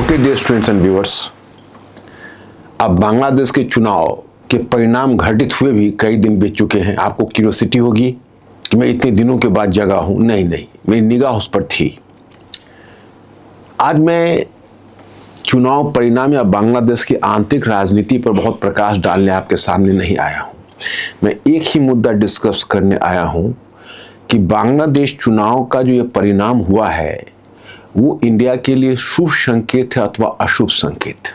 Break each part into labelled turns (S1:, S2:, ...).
S1: Okay dear students and viewers, अब बांग्लादेश के चुनाव के परिणाम घटित हुए भी कई दिन बीत चुके हैं। आपको क्यूरियोसिटी होगी कि मैं इतने दिनों के बाद जगा हूं। नहीं, मेरी निगाह उस पर थी। आज मैं चुनाव परिणाम या बांग्लादेश की आंतरिक राजनीति पर बहुत प्रकाश डालने आपके सामने नहीं आया हूं। मैं एक ही मुद्दा डिस्कस करने आया हूं कि बांग्लादेश चुनाव का जो ये परिणाम हुआ है वो इंडिया के लिए शुभ संकेत है अथवा अशुभ संकेत।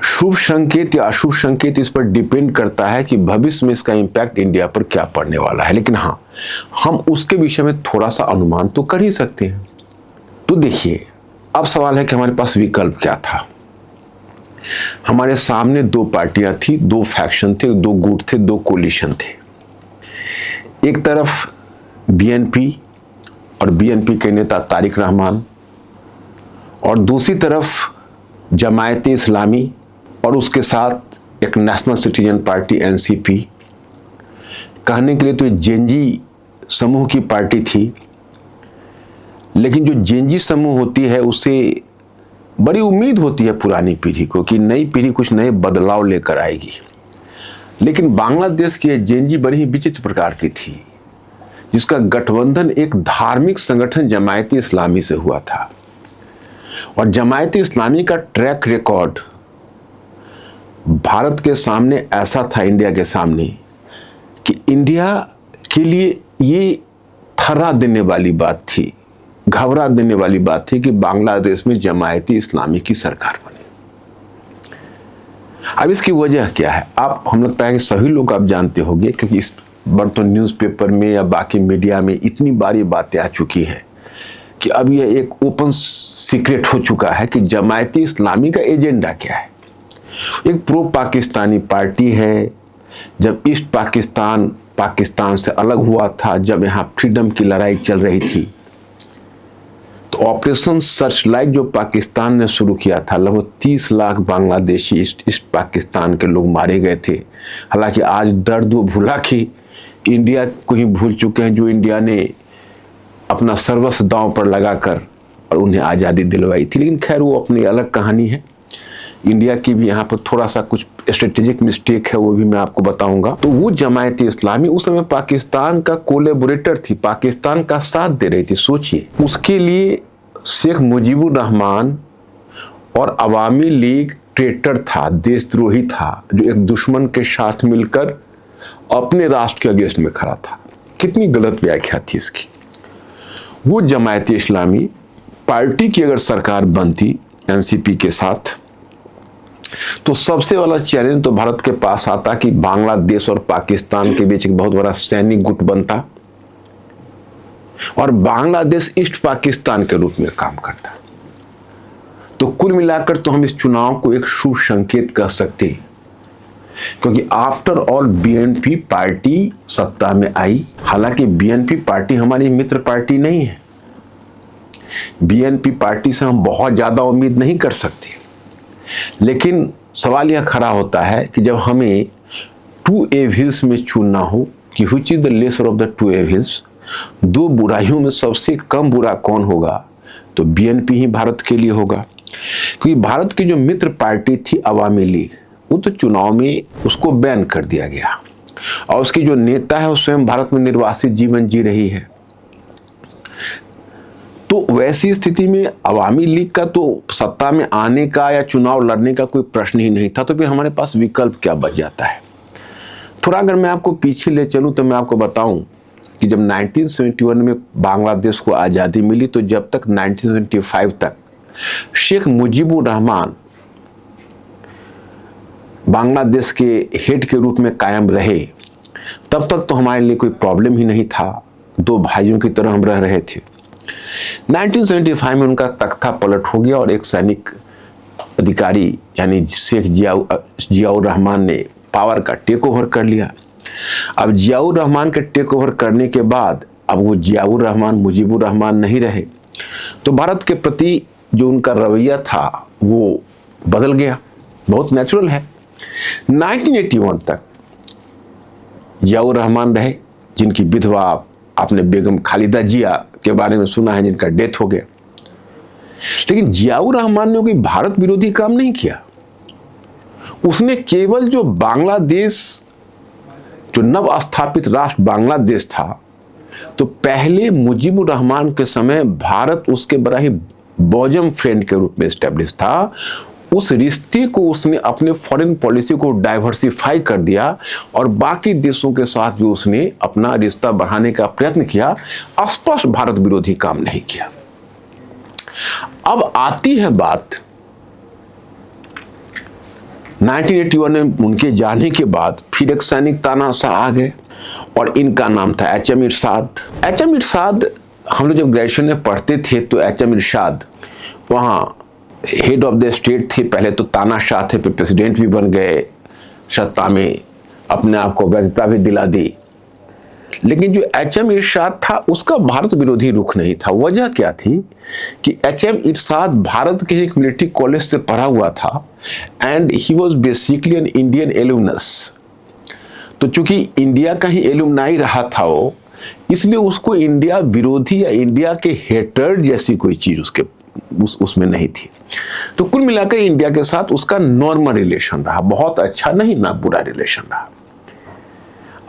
S1: शुभ संकेत या अशुभ संकेत इस पर डिपेंड करता है कि भविष्य में इसका इंपैक्ट इंडिया पर क्या पड़ने वाला है। लेकिन हाँ, हम उसके विषय में थोड़ा सा अनुमान तो कर ही सकते हैं। तो देखिए, अब सवाल है कि हमारे पास विकल्प क्या था। हमारे सामने दो पार्टियां थी, दो फैक्शन थे, दो गुट थे, दो कोलिशन थे। एक तरफ बीएनपी और बीएनपी के नेता तारिक रहमान, और दूसरी तरफ जमायते इस्लामी और उसके साथ एक नेशनल सिटीजन पार्टी एनसीपी। कहने के लिए तो ये जेनजी समूह की पार्टी थी, लेकिन जो जेनजी समूह होती है उससे बड़ी उम्मीद होती है पुरानी पीढ़ी को कि नई पीढ़ी कुछ नए बदलाव लेकर आएगी। लेकिन बांग्लादेश की जेनजी बड़ी ही विचित्र प्रकार की थी, जिसका गठबंधन एक धार्मिक संगठन जमायते इस्लामी से हुआ था। और जमायते इस्लामी का ट्रैक रिकॉर्ड भारत के सामने ऐसा था, इंडिया के सामने, कि इंडिया के लिए ये थर्रा देने वाली बात थी, घबरा देने वाली बात थी कि बांग्लादेश में जमायते इस्लामी की सरकार बने। अब इसकी वजह क्या है, हम लगता है कि सभी लोग आप जानते होंगे, क्योंकि इस बार तो न्यूज़पेपर में या बाकी मीडिया में इतनी बारी बातें आ चुकी है कि अब यह एक ओपन सीक्रेट हो चुका है कि जमायते इस्लामी का एजेंडा क्या है। एक प्रो पाकिस्तानी पार्टी है। जब ईस्ट पाकिस्तान से अलग हुआ था, जब यहाँ फ्रीडम की लड़ाई चल रही थी, तो ऑपरेशन सर्चलाइट जो पाकिस्तान ने शुरू किया था, लगभग 30 लाख बांग्लादेशी ईस्ट पाकिस्तान के लोग मारे गए थे। हालांकि आज दर्द वो भुला कि इंडिया को ही भूल चुके हैं, जो इंडिया ने अपना सर्वस्व दांव पर लगाकर और उन्हें आज़ादी दिलवाई थी। लेकिन खैर वो अपनी अलग कहानी है। इंडिया की भी यहाँ पर थोड़ा सा कुछ स्ट्रेटेजिक मिस्टेक है, वो भी मैं आपको बताऊंगा। तो वो जमायते इस्लामी उस समय पाकिस्तान का कोलैबोरेटर थी, पाकिस्तान का साथ दे रही थी। सोचिए, उसके लिए शेख मुजीबुर रहमान और अवामी लीग ट्रेटर था, देशद्रोही था, जो एक दुश्मन के साथ मिलकर अपने राष्ट्र के अगेंस्ट में खड़ा था। कितनी गलत व्याख्या थी इसकी। वो जमायते इस्लामी पार्टी की अगर सरकार बनती एनसीपी के साथ, तो सबसे वाला चैलेंज तो भारत के पास आता कि बांग्लादेश और पाकिस्तान के बीच एक बहुत बड़ा सैनिक गुट बनता और बांग्लादेश ईस्ट पाकिस्तान के रूप में काम करता। तो कुल मिलाकर तो हम इस चुनाव को एक शुभ संकेत कह सकते हैं, क्योंकि आफ्टर ऑल बीएनपी पार्टी सत्ता में आई। हालांकि बीएनपी पार्टी हमारी मित्र पार्टी नहीं है। बीएनपी पार्टी से हम बहुत ज्यादा उम्मीद नहीं कर सकते। लेकिन सवाल यह खड़ा होता है कि जब हमें टू एविल्स में चुनना हो कि which is the lesser of the two evils, दो बुराइयों में सबसे कम बुरा कौन होगा, तो बीएनपी ही भारत के लिए होगा। क्योंकि भारत की जो मित्र पार्टी थी अवामी लीग, वो तो चुनाव में उसको बैन कर दिया गया और उसकी जो नेता है वो स्वयं भारत में निर्वासित जीवन जी रही है। तो वैसी स्थिति में अवामी लीग का तो सत्ता में आने का या चुनाव लड़ने का कोई प्रश्न ही नहीं था। तो फिर हमारे पास विकल्प क्या बच जाता है। थोड़ा अगर मैं आपको पीछे ले चलूं तो मैं आपको बताऊं कि जब 1971 में बांग्लादेश को आज़ादी मिली, तो जब तक 1975 तक शेख मुजीबुर रहमान बांग्लादेश के हेड के रूप में कायम रहे, तब तक तो हमारे लिए कोई प्रॉब्लम ही नहीं था। दो भाइयों की तरह हम रह रहे थे। 1975 में उनका तख्ता पलट हो गया और एक सैनिक अधिकारी यानी शेख जियाउर रहमान ने पावर का टेक ओवर कर लिया। अब जियाउर रहमान के टेक ओवर करने के बाद अब वो जियाउर रहमान मुजीबुर रहमान नहीं रहे, तो भारत के प्रति जो उनका रवैया था वो बदल गया। बहुत नेचुरल है। 1981 तक जियाउर रहमान रहे, जिनकी विधवा आपने बेगम खालिदा जिया के बारे में सुना है, जिनका डेथ हो गया। लेकिन जियाउर रहमान ने कोई भारत विरोधी काम नहीं किया। उसने केवल जो बांग्लादेश, जो नव स्थापित राष्ट्र बांग्लादेश था, तो पहले मुजीबुर रहमान के समय भारत उसके बड़ा ही बॉजम फ्रेंड के रूप में एस्टेब्लिश था। उस रिश्ते को उसने अपने फॉरेन पॉलिसी को डाइवर्सिफाई कर दिया और बाकी देशों के साथ भी उसने अपना रिश्ता बढ़ाने का प्रयत्न किया, स्पष्ट भारत विरोधी काम नहीं किया। अब आती है बात 1981 में उनके जाने के बाद फिर एक सैनिक तानाशाह आ गए और इनका नाम था एचएम इरशाद। एचएम इरशाद, हम लोग जब ग्रेजुएशन में पढ़ते थे तो एचएम इरशाद वहाँ हेड ऑफ द स्टेट थे। पहले तो तानाशाह थे, फिर प्रेसिडेंट भी बन गए, सत्ता में अपने आप को वैधता भी दिला दी। लेकिन जो एचएम इरशाद था उसका भारत विरोधी रुख नहीं था। वजह क्या थी कि एचएम इरशाद भारत के एक मिलिट्री कॉलेज से पढ़ा हुआ था and he was basically an Indian alumnus. तो चूंकि इंडिया का ही एलुमनाई रहा था वो, इसलिए उसको इंडिया विरोधी या इंडिया के हेटर्ड जैसी कोई चीज उसमें नहीं थी। तो कुल मिलाकर इंडिया के साथ उसका नॉर्मल रिलेशन रहा, बहुत अच्छा नहीं ना बुरा रिलेशन रहा।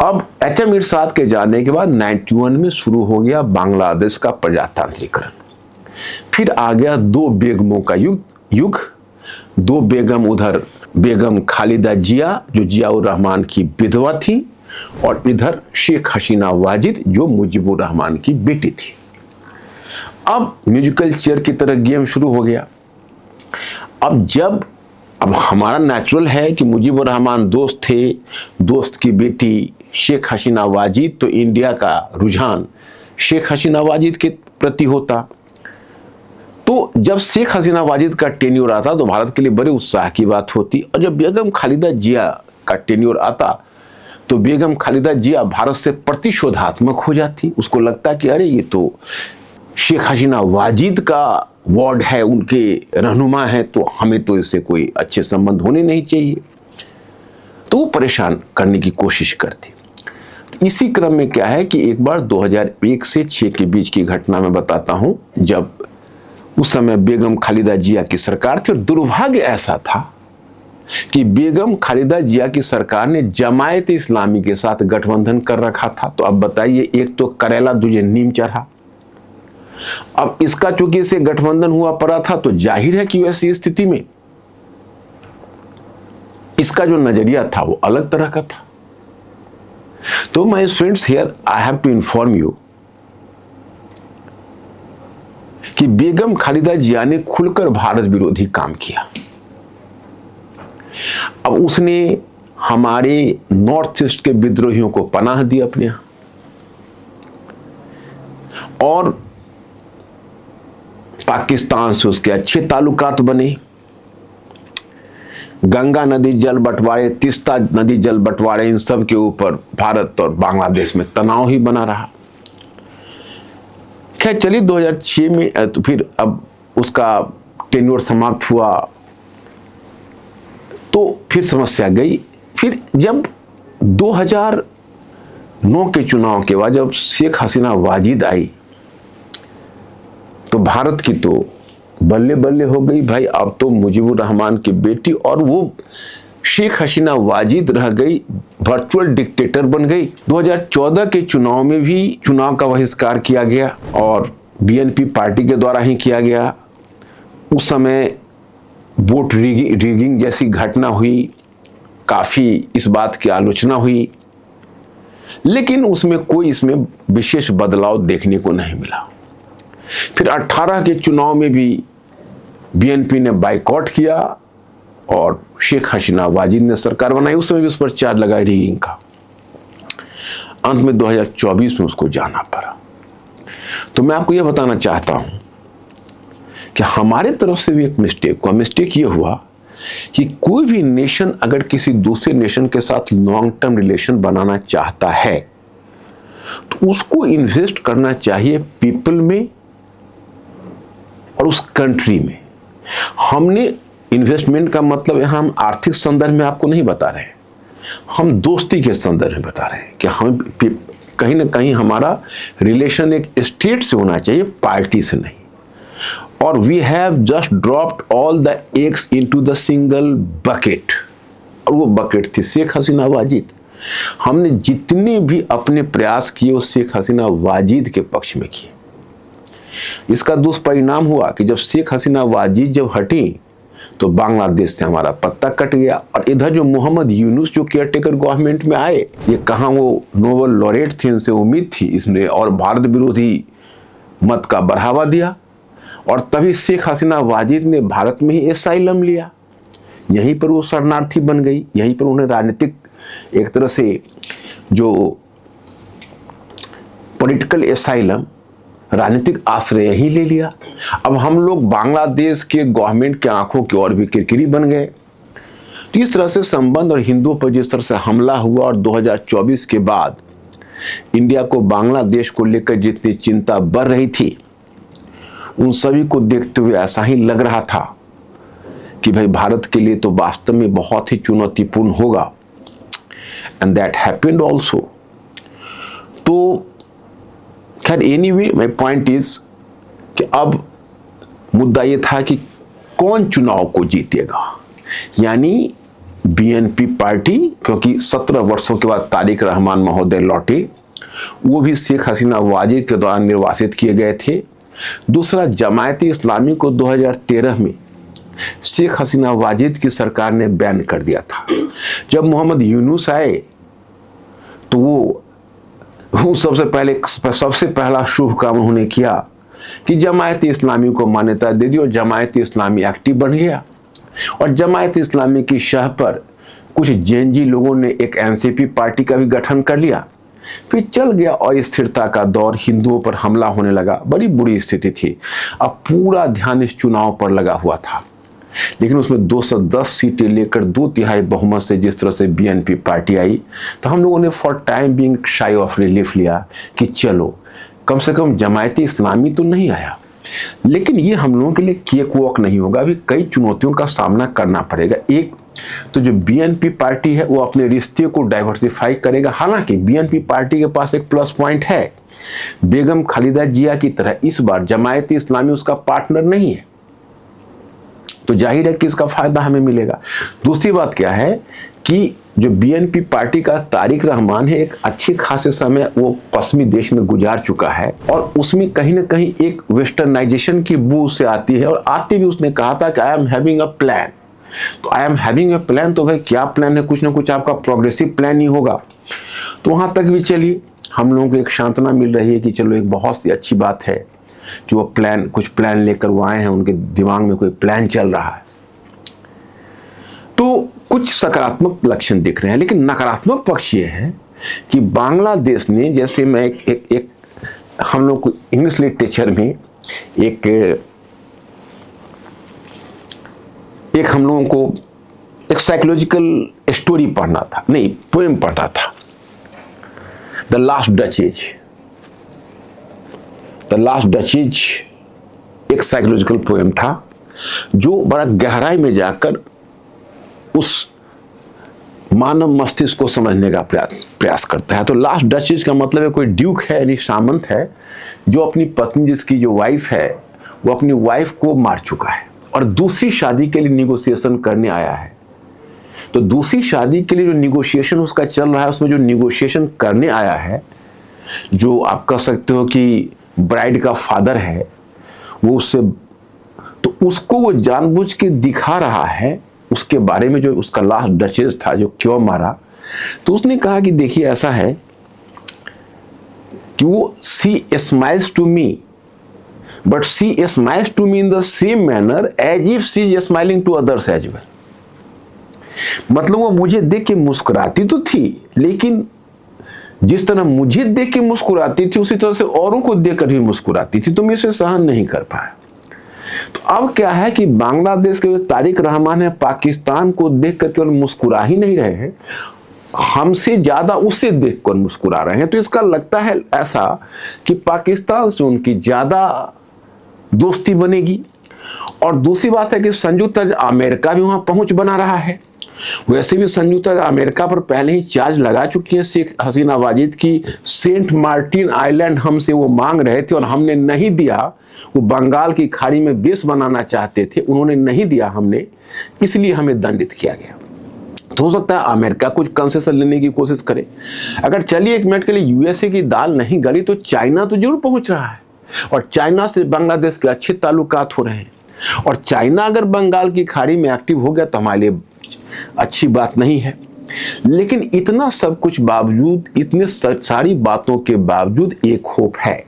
S1: अब एचएम इरशाद के जाने के बाद 91 में शुरू हो गया बांग्लादेश का प्रजातांत्रिकरण। फिर आ गया दो बेगमों का युग। दो बेगम, उधर बेगम खालिदा जिया जो जियाउर रहमान की विधवा थी, और इधर शेख हसीना वाजिद जो मुजीबुर रहमान की बेटी थी। अब म्यूजिकल चेयर की तरह गेम शुरू हो गया। अब हमारा नेचुरल है कि मुजीबुर रहमान दोस्त थे, दोस्त की बेटी शेख हसीना वाजिद, तो इंडिया का रुझान शेख हसीना वाजिद के प्रति होता। तो जब शेख हसीना वाजिद का टेन्योर आता तो भारत के लिए बड़े उत्साह की बात होती, और जब बेगम खालिदा जिया का टेन्योर आता तो बेगम खालिदा जिया भारत से प्रतिशोधात्मक हो जाती। उसको लगता कि अरे ये तो शेख हसीना वाजिद का वार्ड है, उनके रहनुमा है, तो हमें तो इससे कोई अच्छे संबंध होने नहीं चाहिए। तो वो परेशान करने की कोशिश करती। इसी क्रम में क्या है कि एक बार 2001 से 6 के बीच की घटना मैं बताता हूं, जब उस समय बेगम खालिदा जिया की सरकार थी, और दुर्भाग्य ऐसा था कि बेगम खालिदा जिया की सरकार ने जमायत इस्लामी के साथ गठबंधन कर रखा था। तो अब बताइए, एक तो करेला दूजे नीम चढ़ा। अब इसका चूंकि इसे गठबंधन हुआ पड़ा था, तो जाहिर है कि वैसी स्थिति में इसका जो नजरिया था वो अलग तरह का था। तो my friends, here I have to inform you कि बेगम खालिदा जिया ने खुलकर भारत विरोधी काम किया। अब उसने हमारे नॉर्थ ईस्ट के विद्रोहियों को पनाह दी अपने यहां, और पाकिस्तान से उसके अच्छे ताल्लुकात बने। गंगा नदी जल बंटवारे, तीस्ता नदी जल बंटवारे, इन सब के ऊपर भारत और बांग्लादेश में तनाव ही बना रहा। खैर चलिए, 2006 में तो फिर अब उसका टेन्योर समाप्त हुआ, तो फिर समस्या गई। फिर जब 2009 के चुनाव के बाद जब शेख हसीना वाजिद आई, तो भारत की तो बल्ले बल्ले हो गई भाई। अब तो मुजीबुर रहमान की बेटी और वो शेख हसीना वाजिद रह गई, वर्चुअल डिक्टेटर बन गई। 2014 के चुनाव में भी चुनाव का बहिष्कार किया गया, और बीएनपी पार्टी के द्वारा ही किया गया। उस समय वोट रिगिंग जैसी घटना हुई, काफी इस बात की आलोचना हुई, लेकिन उसमें कोई इसमें विशेष बदलाव देखने को नहीं मिला। फिर 18 के चुनाव में भी बीएनपी ने बाइकआउट किया और शेख हसीना वाजिद ने सरकार बनाई। उस समय भी उस पर चार्ज लगा रिगिंग का। अंत में 2024 में उसको जाना पड़ा। तो मैं आपको यह बताना चाहता हूं कि हमारे तरफ से भी एक मिस्टेक हुआ। मिस्टेक यह हुआ कि कोई भी नेशन अगर किसी दूसरे नेशन के साथ लॉन्ग टर्म रिलेशन बनाना चाहता है, तो उसको इन्वेस्ट करना चाहिए पीपल में और उस कंट्री में। हमने इन्वेस्टमेंट का मतलब यहां हम आर्थिक संदर्भ में आपको नहीं बता रहे हैं, हम दोस्ती के संदर्भ में बता रहे हैं कि हम कहीं ना कहीं हमारा रिलेशन एक स्टेट से होना चाहिए, पार्टी से नहीं। और we have just dropped all the eggs into the single bucket, और वो बकेट थी शेख हसीना वाजिद। हमने जितने भी अपने प्रयास किए वो शेख हसीना वाजिद के पक्ष में किए। इसका दुष्परिणाम हुआ कि जब शेख हसीना वाजिद जब हटी तो बांग्लादेश से हमारा पत्ता कट गया, और इधर जो मोहम्मद यूनुस जो केयरटेकर गवर्नमेंट में आए, ये कहाँ वो नोबेल लॉरेट थे, इनसे उम्मीद थी इसने, और भारत विरोधी मत का बढ़ावा दिया, और तभी शेख हसीना वाजिद ने भारत में ही एसाइलम लिया। यहीं पर वो शरणार्थी बन गई, यहीं पर उन्हें राजनीतिक एक तरह से जो पॉलिटिकल एसाइलम, राजनीतिक आश्रय ही ले लिया। अब हम लोग बांग्लादेश के गवर्नमेंट के आंखों की ओर भी किरकिरी बन गए। तो इस तरह से संबंध और हिंदुओं पर जिस तरह से हमला हुआ, और 2024 के बाद इंडिया को बांग्लादेश को लेकर जितनी चिंता बढ़ रही थी, उन सभी को देखते हुए ऐसा ही लग रहा था कि भाई भारत के लिए तो वास्तव में बहुत ही चुनौतीपूर्ण होगा, एंड दैट हैपेंड ऑल्सो। तो खैर एनीवे, माय पॉइंट इज कि अब मुद्दा ये था कि कौन चुनाव को जीतेगा, यानी बीएनपी पार्टी, क्योंकि 17 वर्षों के बाद तारिक रहमान महोदय लौटे, वो भी शेख हसीना वाजिद के दौरान निर्वासित किए गए थे। दूसरा, जमायत इस्लामी को 2013 में शेख हसीना वाजिद की सरकार ने बैन कर दिया था। जब मोहम्मद यूनुस आए तो वो सबसे पहला शुभ काम उन्होंने किया कि जमायत इस्लामी को मान्यता दे दी, और जमायत इस्लामी एक्टिव बन गया। और जमायत इस्लामी की शह पर कुछ जेएनजी लोगों ने एक एनसीपी पार्टी का भी गठन कर लिया। फिर चल गया अस्थिरता का दौर, हिंदुओं पर हमला होने लगा, बड़ी बुरी स्थिति थी। अब पूरा ध्यान इस चुनाव पर लगा हुआ था, लेकिन उसमें 210 सीटें लेकर 2/3 बहुमत से जिस तरह से बीएनपी पार्टी आई, तो हम लोगों ने फॉर टाइम बीइंग शाई ऑफ रिलीफ लिया कि चलो कम से कम जमायती इस्लामी तो नहीं आया। लेकिन ये हम लोगों के लिए केक वॉक नहीं होगा, अभी कई चुनौतियों का सामना करना पड़ेगा। एक तो जो बीएनपी पार्टी है वो अपने रिश्ते को डाइवर्सिफाई करेगा। हालांकि बीएनपी पार्टी के पास एक प्लस पॉइंट है, बेगम खालिदा जिया की तरह इस बार जमायती इस्लामी उसका पार्टनर नहीं है, तो जाहिर है कि इसका फायदा हमें मिलेगा। दूसरी बात क्या है कि जो बीएनपी पार्टी का तारिक रहमान है, एक अच्छे खासे समय वो पश्चिमी देश में गुजार चुका है, और उसमें कहीं ना कहीं एक वेस्टर्नाइजेशन की बू से आती है। और आते भी उसने कहा था कि I am having a plan. तो I am having a plan, तो भाई क्या प्लान है, कुछ ना कुछ आपका प्रोग्रेसिव प्लान ही होगा। तो वहां तक भी चलिए हम लोगों को एक सांत्वना मिल रही है कि चलो एक बहुत सी अच्छी बात है कि वो कुछ प्लान लेकर वो आए हैं, उनके दिमाग में कोई प्लान चल रहा है। तो कुछ सकारात्मक लक्षण दिख रहे हैं, लेकिन नकारात्मक पक्ष ये है कि बांग्लादेश ने, जैसे मैं एक हम लोग को इंग्लिश लिटरेचर में एक हम लोगों को एक साइकोलॉजिकल स्टोरी पढ़ना था, नहीं पोएम पढ़ना था, the last duchess. The last duchess एक साइकोलॉजिकल पोएम था जो बड़ा गहराई में जाकर उस मानव मस्तिष्क को समझने का प्रयास करता है। तो लास्ट डचेज का मतलब है कोई ड्यूक है, यानी सामंत है, जो अपनी पत्नी, जिसकी जो वाइफ है, वो अपनी वाइफ को मार चुका है और दूसरी शादी के लिए निगोशिएशन करने आया है। तो दूसरी शादी के लिए जो निगोशिएशन उसका चल रहा है, उसमें जो निगोशिएशन करने आया है, जो आप कह सकते हो कि ब्राइड का फादर है, वो उससे, तो उसको वो जानबूझ के दिखा रहा है उसके बारे में, जो उसका लास्ट डचेज था जो क्यों मारा। तो उसने कहा कि देखिए ऐसा है कि वो she smiles to me but she smiles to me in the same manner as if she is smiling to others as well. मतलब वो मुझे देख के मुस्कुराती तो थी, लेकिन जिस तरह मुझे देख के मुस्कुराती थी उसी तरह से औरों को देखकर भी मुस्कुराती थी, तो मैं इसे सहन नहीं कर पाया। तो अब क्या है कि बांग्लादेश के जो तारिक रहमान है, पाकिस्तान को देखकर केवल मुस्कुरा ही नहीं रहे हैं, हमसे ज्यादा उसे देखकर मुस्कुरा रहे हैं। तो इसका लगता है ऐसा कि पाकिस्तान से उनकी ज्यादा दोस्ती बनेगी। और दूसरी बात है कि संयुक्त अमेरिका भी वहां पहुंच बना रहा है, वैसे भी संयुक्त अमेरिका पर पहले ही चार्ज लगा चुकी है शेख हसीना वाजिद की सेंट मार्टिन आइलैंड हमसे वो मांग रहे थे और हमने नहीं दिया। वो बंगाल की खाड़ी में बेस बनाना चाहते थे, उन्होंने नहीं दिया हमने, इसलिए हमें दंडित किया गया। तो हो सकता है अमेरिका कुछ कंसेशन लेने की कोशिश करे। अगर चलिए एक मिनट के लिए यूएसए की दाल नहीं गली तो चाइना तो जरूर पहुंच रहा है, और चाइना से बांग्लादेश के अच्छे ताल्लुकात हो रहे हैं। और चाइना अगर बंगाल की खाड़ी में एक्टिव हो गया तो हमारे लिए अच्छी बात नहीं है। लेकिन इतना सब कुछ बावजूद, इतने सारी बातों के बावजूद एक होप है,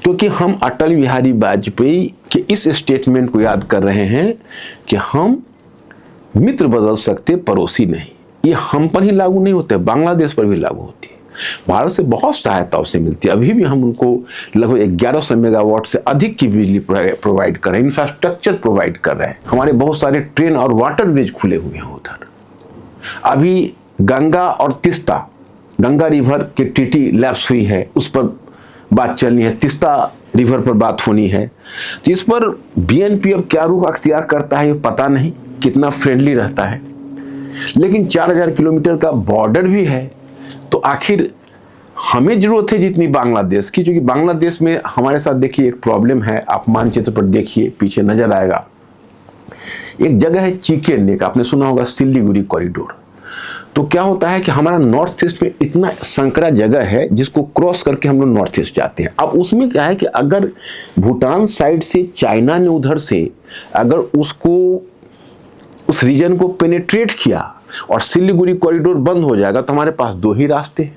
S1: क्योंकि हम अटल बिहारी वाजपेयी के इस स्टेटमेंट को याद कर रहे हैं कि हम मित्र बदल सकते, पड़ोसी नहीं। ये हम पर ही लागू नहीं होते, बांग्लादेश पर भी लागू होती है। भारत से बहुत सहायता उसे मिलती है। अभी भी हम उनको लगभग 1100 मेगावाट से अधिक की बिजली प्रोवाइड कर रहे हैं, इंफ्रास्ट्रक्चर प्रोवाइड कर रहे हैं। हमारे बहुत सारे ट्रेन और वाटरवेज खुले हुए हैं उधर। अभी गंगा और तिस्ता, गंगा रिवर की टीटी लैप्स हुई है, उस पर बात चलनी है, तिस्ता रिवर पर बात होनी है। तो इस पर बीएनपी अब क्या रुख अख्तियार करता है ये पता नहीं, कितना फ्रेंडली रहता है। लेकिन 4000 किलोमीटर का बॉर्डर भी है, तो आखिर हमें जरूरत है जितनी बांग्लादेश की, क्योंकि बांग्लादेश में हमारे साथ देखिए एक प्रॉब्लम है। आप मानचित्र पर देखिए, पीछे नजर आएगा, एक जगह है चिकेन नेक, आपने सुना होगा, सिलीगुड़ी कॉरिडोर। तो क्या होता है कि हमारा नॉर्थ ईस्ट में इतना संकरा जगह है जिसको क्रॉस करके हम लोग नॉर्थ ईस्ट जाते हैं। अब उसमें क्या है कि अगर भूटान साइड से चाइना ने उधर से अगर उसको, उस रीजन को पेनिट्रेट किया और सिलीगुड़ी कॉरिडोर बंद हो जाएगा, तो हमारे पास दो ही रास्ते हैं।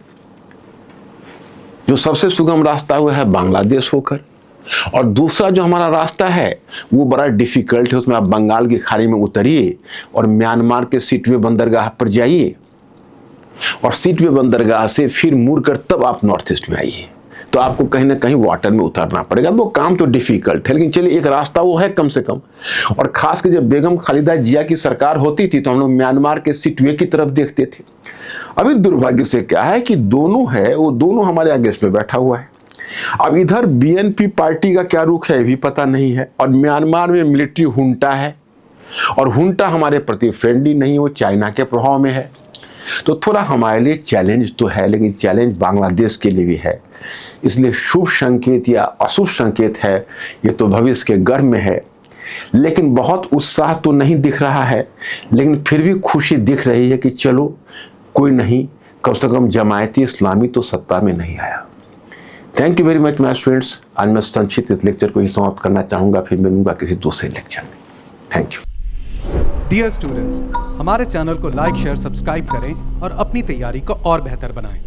S1: जो सबसे सुगम रास्ता हुआ है बांग्लादेश होकर, और दूसरा जो हमारा रास्ता है वो बड़ा डिफिकल्ट है। उसमें आप बंगाल की खाड़ी में उतरिए और म्यांमार के सिटवे बंदरगाह पर जाइए, और सिटवे बंदरगाह से फिर मुड़कर तब आप नॉर्थ ईस्ट में आइए। तो आपको कहीं ना कहीं वाटर में उतरना पड़ेगा। वो काम तो डिफिकल्ट है, लेकिन चलिए एक रास्ता वो है कम से कम। और खास कर जब बेगम खालिदा जिया की सरकार होती थी तो हम लोग म्यांमार के सिटवे की तरफ देखते थे। अभी दुर्भाग्य से क्या है कि दोनों है, वो दोनों हमारे अगेंस्ट में बैठा हुआ है। अब इधर बीएनपी पार्टी का क्या रुख है ये भी पता नहीं है, और म्यांमार में मिलिट्री हुंटा है, और हुंटा हमारे प्रति फ्रेंडली नहीं, वो चाइना के प्रभाव में है। तो थोड़ा हमारे लिए चैलेंज तो है, लेकिन चैलेंज बांग्लादेश के लिए भी है। इसलिए शुभ संकेत या अशुभ संकेत है ये तो भविष्य के गर्भ में है। लेकिन बहुत उत्साह तो नहीं दिख रहा है, लेकिन फिर भी खुशी दिख रही है कि चलो कोई नहीं, कम से कम जमायती इस्लामी तो सत्ता में नहीं आया। Thank you very much my students. आज मैं संक्षिप्त इस लेक्चर को ही समाप्त करना चाहूँगा, फिर मिलूंगा किसी दूसरे लेक्चर में। Thank you.
S2: डियर स्टूडेंट्स, हमारे चैनल को लाइक, शेयर, सब्सक्राइब करें और अपनी तैयारी को और बेहतर बनाएं।